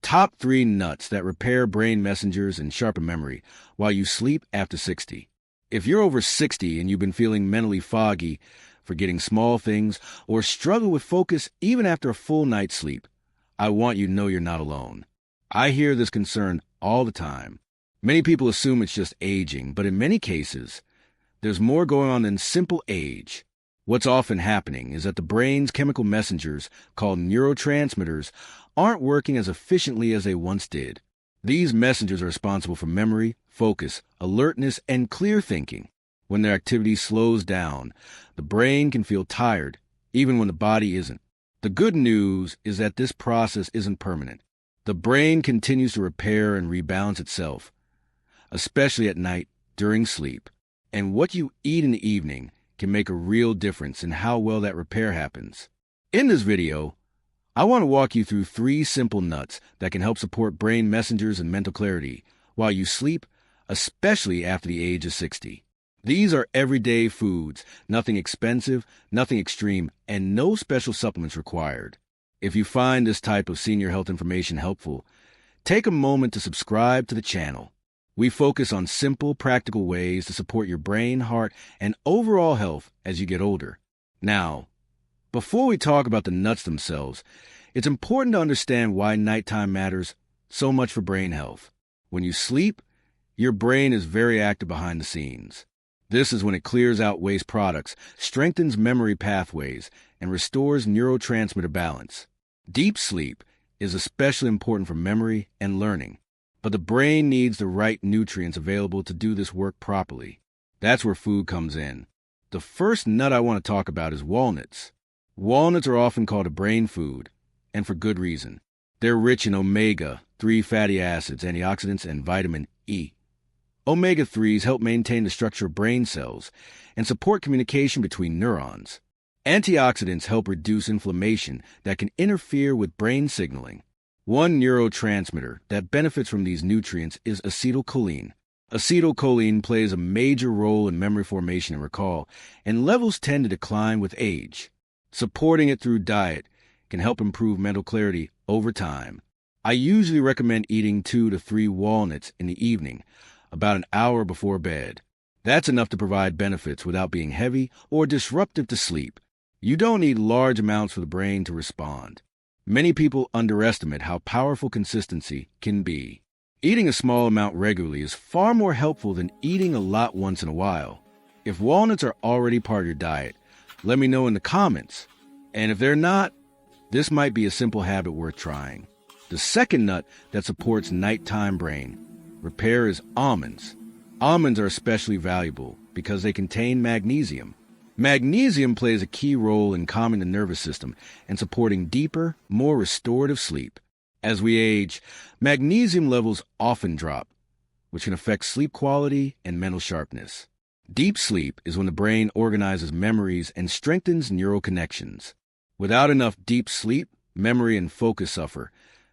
Top 3 nuts that repair brain messengers and sharpen memory while you sleep after 60. If you're over 60 and you've been feeling mentally foggy, forgetting small things, or struggle with focus even after a full night's sleep, I want you to know you're not alone. I hear this concern all the time. Many people assume it's just aging, but in many cases, there's more going on than simple age. What's often happening is that the brain's chemical messengers, called neurotransmitters, aren't working as efficiently as they once did. These messengers are responsible for memory, focus, alertness, and clear thinking. When their activity slows down, the brain can feel tired, even when the body isn't. The good news is that this process isn't permanent. The brain continues to repair and rebalance itself, especially at night during sleep. And what you eat in the evening can make a real difference in how well that repair happens. In this video, I want to walk you through 3 simple nuts that can help support brain messengers and mental clarity while you sleep, especially after the age of 60. These are everyday foods, nothing expensive, nothing extreme, and no special supplements required. If you find this type of senior health information helpful, take a moment to subscribe to the channel. We focus on simple, practical ways to support your brain, heart, and overall health as you get older. Now, before we talk about the nuts themselves, it's important to understand why nighttime matters so much for brain health. When you sleep, your brain is very active behind the scenes. This is when it clears out waste products, strengthens memory pathways, and restores neurotransmitter balance. Deep sleep is especially important for memory and learning, but the brain needs the right nutrients available to do this work properly. That's where food comes in. The first nut I want to talk about is walnuts. Walnuts are often called a brain food, and for good reason. They're rich in omega-3 fatty acids, antioxidants, and vitamin E. Omega-3s help maintain the structure of brain cells and support communication between neurons. Antioxidants help reduce inflammation that can interfere with brain signaling. One neurotransmitter that benefits from these nutrients is acetylcholine. Acetylcholine plays a major role in memory formation and recall, and levels tend to decline with age. Supporting it through diet can help improve mental clarity over time. I usually recommend eating 2 to 3 walnuts in the evening, about an hour before bed. That's enough to provide benefits without being heavy or disruptive to sleep. You don't need large amounts for the brain to respond. Many people underestimate how powerful consistency can be. Eating a small amount regularly is far more helpful than eating a lot once in a while. If walnuts are already part of your diet, let me know in the comments. And if they're not, this might be a simple habit worth trying. The second nut that supports nighttime brain repair is almonds. Almonds are especially valuable because they contain magnesium. Magnesium plays a key role in calming the nervous system and supporting deeper, more restorative sleep. As we age, magnesium levels often drop, which can affect sleep quality and mental sharpness. Deep sleep is when the brain organizes memories and strengthens neural connections. Without enough deep sleep, memory and focus suffer,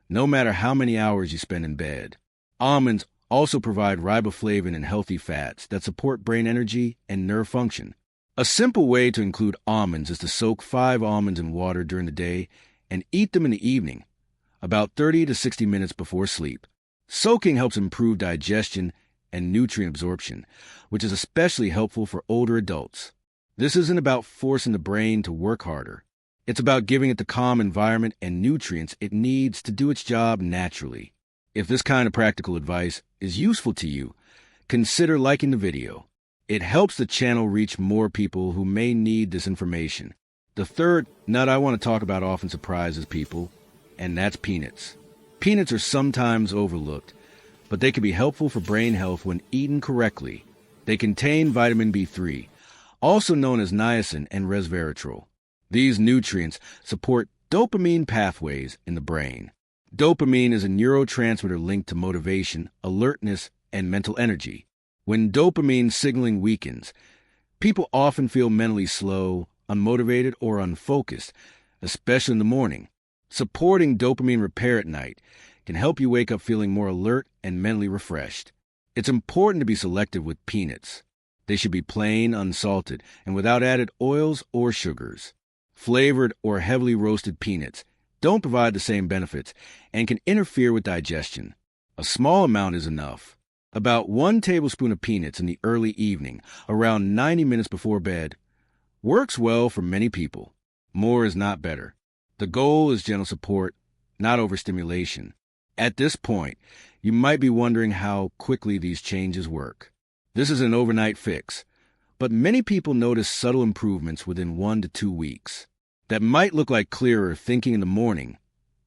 no matter how many hours you spend in bed. Almonds also provide riboflavin and healthy fats that support brain energy and nerve function. A simple way to include almonds is to soak 5 almonds in water during the day and eat them in the evening, about 30 to 60 minutes before sleep. Soaking helps improve digestion and nutrient absorption, which is especially helpful for older adults. This isn't about forcing the brain to work harder. It's about giving it the calm environment and nutrients it needs to do its job naturally. If this kind of practical advice is useful to you, consider liking the video. It helps the channel reach more people who may need this information. The third nut I want to talk about often surprises people, and that's peanuts. Peanuts are sometimes overlooked, but they can be helpful for brain health when eaten correctly. They contain vitamin B3, also known as niacin and resveratrol. These nutrients support dopamine pathways in the brain. Dopamine is a neurotransmitter linked to motivation, alertness, and mental energy. When dopamine signaling weakens, people often feel mentally slow, unmotivated, or unfocused, especially in the morning. Supporting dopamine repair at night can help you wake up feeling more alert and mentally refreshed. It's important to be selective with peanuts. They should be plain, unsalted, and without added oils or sugars. Flavored or heavily roasted peanuts don't provide the same benefits and can interfere with digestion. A small amount is enough. About 1 tablespoon of peanuts in the early evening, around 90 minutes before bed, works well for many people. More is not better. The goal is gentle support, not overstimulation. At this point, you might be wondering how quickly these changes work. This is an overnight fix, but many people notice subtle improvements within 1 to 2 weeks. That might look like clearer thinking in the morning,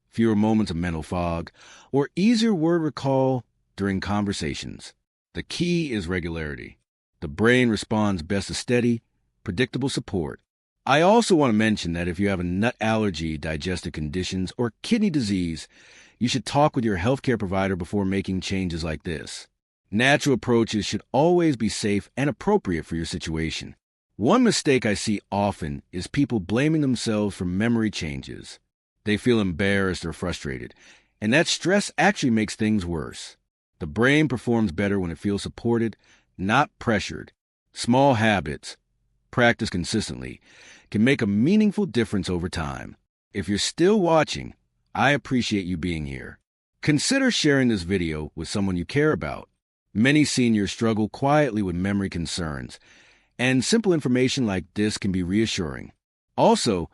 fewer moments of mental fog, or easier word recall during conversations. The key is regularity. The brain responds best to steady, predictable support. I also want to mention that if you have a nut allergy, digestive conditions, or kidney disease, you should talk with your healthcare provider before making changes like this. Natural approaches should always be safe and appropriate for your situation. One mistake I see often is people blaming themselves for memory changes. They feel embarrassed or frustrated, and that stress actually makes things worse. The brain performs better when it feels supported, not pressured. Small habits, practiced consistently, can make a meaningful difference over time. If you're still watching, I appreciate you being here. Consider sharing this video with someone you care about. Many seniors struggle quietly with memory concerns, and simple information like this can be reassuring. Also,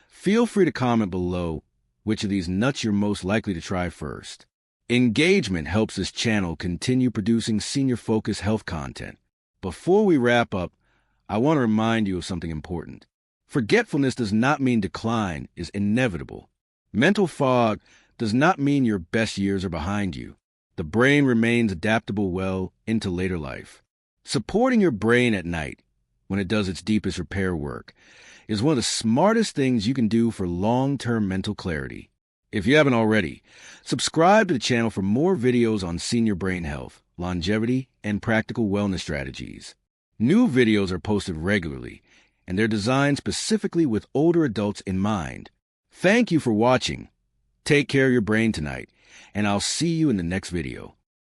feel free to comment below which of these nuts you're most likely to try first. Engagement helps this channel continue producing senior-focused health content. Before we wrap up, I want to remind you of something important. Forgetfulness does not mean decline is inevitable. Mental fog does not mean your best years are behind you. The brain remains adaptable well into later life. Supporting your brain at night, when it does its deepest repair work, is one of the smartest things you can do for long-term mental clarity. If you haven't already, subscribe to the channel for more videos on senior brain health, longevity, and practical wellness strategies. New videos are posted regularly, and they're designed specifically with older adults in mind. Thank you for watching. Take care of your brain tonight, and I'll see you in the next video.